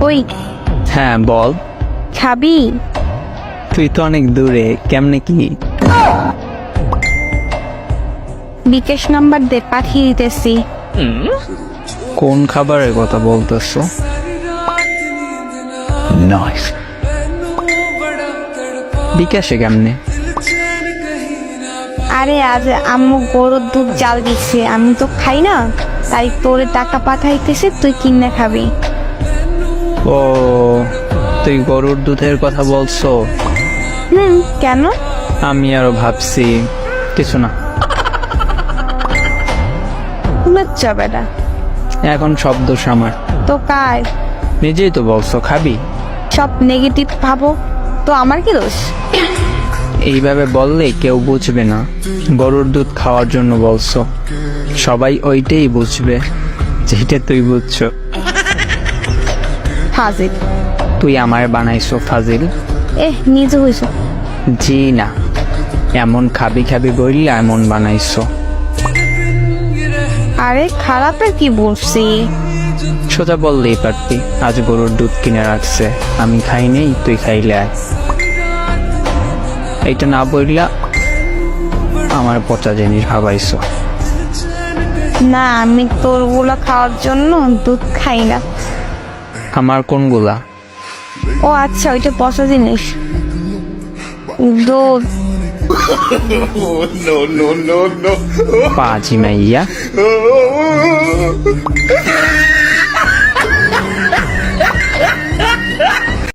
ওই হ্যাঁ বল। খাবি? তুই তো অনেক দূরে, কেমনে কি? বিকাশ নাম্বার দে, পাঠিয়ে দিতেছি। কোন খাবারের কথা বলতেছো? নাইস। বিকাশে কেমনে? আরে আজ আম্মু গরুর দুধ জাল দিচ্ছে, আমি তো খাই না, তাই তোরে টাকা পাঠাইতেছে, তুই কিনে খাবি। ও, তুই গরুর দুধের কথা বলছো? কেন? আমি আরো ভাবছি কিছু না। লজ্জা বেটা। এখন সব দোষ আমার। তো কার? নিজেই তো বলছো খাবি। সব নেগেটিভ ভাবো তো আমার কি দোষ? এইভাবে বললে কেউ বুঝবে না গরুর দুধ খাওয়ার জন্য বলছো। সবাই ওইটাই বুঝবে যেটা তুই বুঝছো। ফাজিল। তুই আমায় বানাইছো ফাজিল? নিজে হইছ। জি না, এমন খাবি খাবি বললে এমন বানাইছো। আরে খারাপের কি বলছি? সোজা বললেই পারতি আজ গরুর দুধ কিনে রাখছে, আমি খাই নেই, তুই খাইলে আয়। এইটা না বললা আমার পচা জিনিস ভাবাইছো। না, আমি তোর গুলা খাওয়ার জন্য দুধ খাই না। আমার কোনগুলা? ও আচ্ছা, ওইটা পচা জিনিস। দুধ। পাজি মাইয়া।